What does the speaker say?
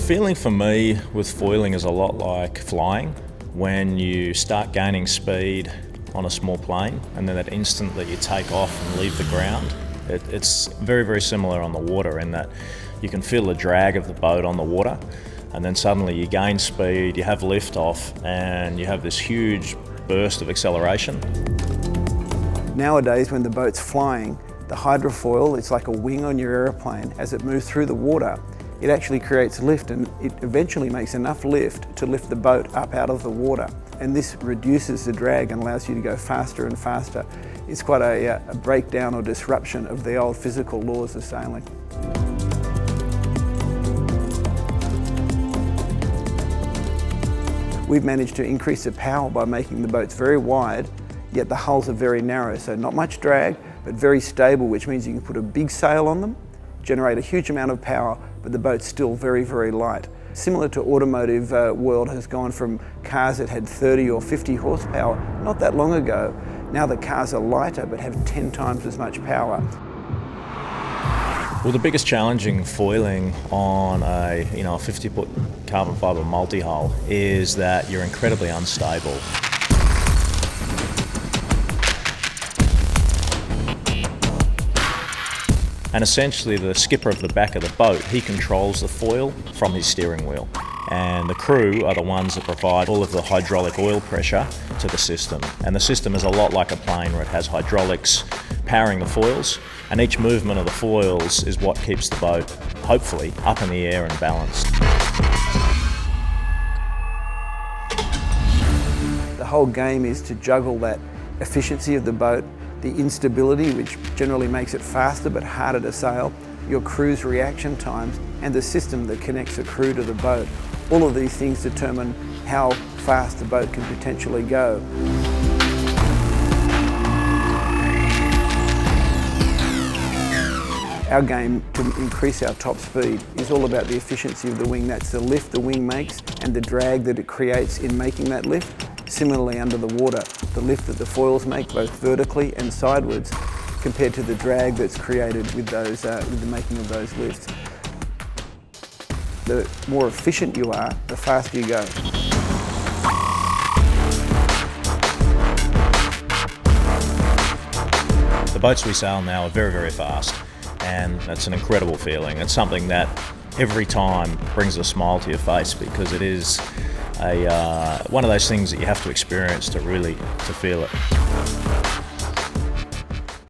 feeling for me with foiling is a lot like flying. When you start gaining speed on a small plane and then that instantly you take off and leave the ground, it's very, very similar on the water in that you can feel the drag of the boat on the water, and then suddenly you gain speed, you have lift off, and you have this huge burst of acceleration. Nowadays, when the boat's flying, the hydrofoil is like a wing on your aeroplane. As it moves through the water, it actually creates lift, and it eventually makes enough lift to lift the boat up out of the water. And this reduces the drag and allows you to go faster and faster. It's quite a breakdown or disruption of the old physical laws of sailing. We've managed to increase the power by making the boats very wide, yet the hulls are very narrow, so not much drag, but very stable, which means you can put a big sail on them, generate a huge amount of power, but the boat's still very, very light. Similar to automotive world has gone from cars that had 30 or 50 horsepower not that long ago. Now the cars are lighter but have 10 times as much power. Well, the biggest challenging foiling on a 50-foot carbon fibre multi-hull is that you're incredibly unstable. And essentially the skipper of the back of the boat, he controls the foil from his steering wheel. And the crew are the ones that provide all of the hydraulic oil pressure to the system. And the system is a lot like a plane where it has hydraulics powering the foils, and each movement of the foils is what keeps the boat, hopefully, up in the air and balanced. The whole game is to juggle that efficiency of the boat, the instability, which generally makes it faster but harder to sail, your crew's reaction times, and the system that connects the crew to the boat. All of these things determine how fast the boat can potentially go. Our game to increase our top speed is all about the efficiency of the wing. That's the lift the wing makes and the drag that it creates in making that lift. Similarly, under the water, the lift that the foils make both vertically and sidewards compared to the drag that's created with the making of those lifts. The more efficient you are, the faster you go. The boats we sail now are very, very fast, and that's an incredible feeling. It's something that every time brings a smile to your face, because it is one of those things that you have to experience to feel it.